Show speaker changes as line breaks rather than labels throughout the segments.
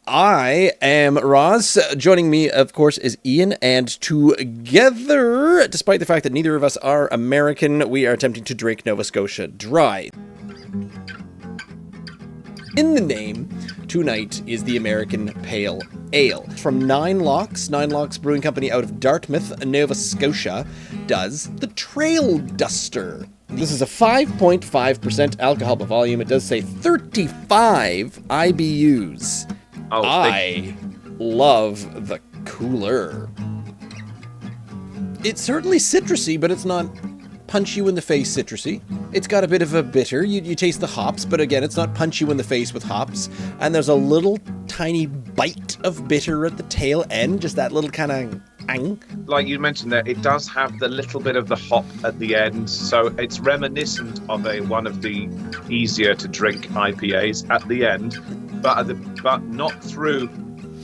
I am Ross. Joining me, of course, is Ian, and together, despite the fact that neither of us are American, we are attempting to drink Nova Scotia Dry. In the name, tonight is the American Pale Ale. From Nine Locks Brewing Company out of Dartmouth, Nova Scotia, does the Trail Duster. This is a 5.5% alcohol by volume. It does say 35 IBUs.
Oh,
I love the cooler. It's certainly citrusy, but it's not punch you in the face citrusy. It's got a bit of a bitter. You taste the hops, but again, it's not punch you in the face with hops. And there's a little tiny bite of bitter at the tail end, just that little kind of ang.
Like you mentioned there, it does have the little bit of the hop at the end, so it's reminiscent of one of the easier to drink IPAs at the end, but not through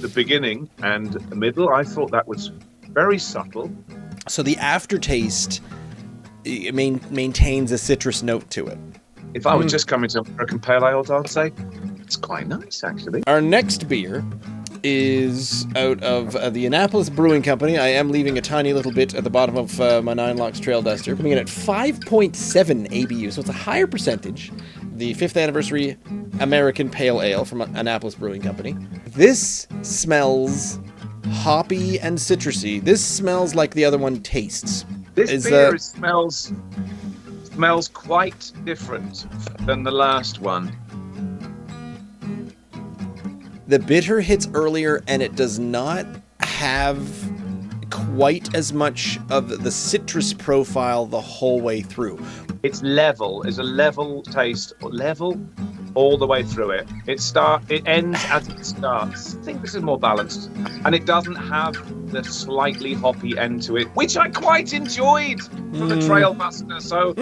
the beginning and the middle. I thought that was very subtle.
So the aftertaste maintains a citrus note to it.
If I was just coming to American Pale Ale, I'd say it's quite nice, actually.
Our next beer is out of the Annapolis Brewing Company. I am leaving a tiny little bit at the bottom of my Nine Locks Trail Duster, coming in at 5.7 ABU, so it's a higher percentage. The 5th anniversary American Pale Ale from Annapolis Brewing Company. This smells hoppy and citrusy. This smells like the other one tastes.
This beer smells quite different than the last one.
The bitter hits earlier, and it does not have quite as much of the citrus profile the whole way through.
It's level. It's a level taste. Level all the way through it. It ends as it starts. I think this is more balanced. And it doesn't have the slightly hoppy end to it, which I quite enjoyed from the Trail Buster. So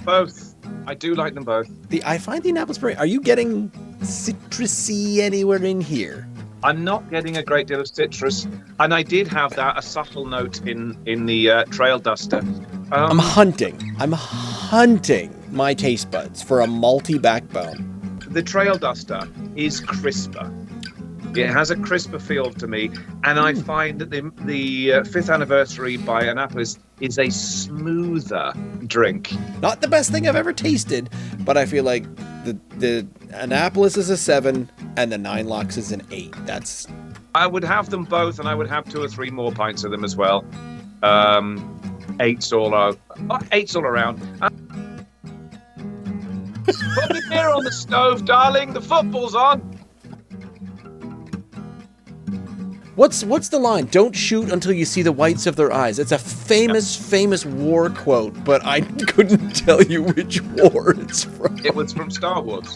both. I do like them both.
I find the Annapolis Brewing. Are you getting citrusy anywhere in here?
I'm not getting a great deal of citrus, and I did have a subtle note in the Trail Duster.
I'm hunting my taste buds for a malty backbone.
The Trail Duster is crisper. It has a crisper feel to me, and I find that the 5th anniversary by Annapolis is a smoother drink.
Not the best thing I've ever tasted, but I feel like the Annapolis is a 7 and the Nine Locks is an 8.
I would have them both, and I would have 2 or 3 more pints of them as well. 8's all around. Put the beer on the stove, darling. The football's on.
What's the line? Don't shoot until you see the whites of their eyes. It's a famous war quote, but I couldn't tell you which war it's from.
It was from Star Wars.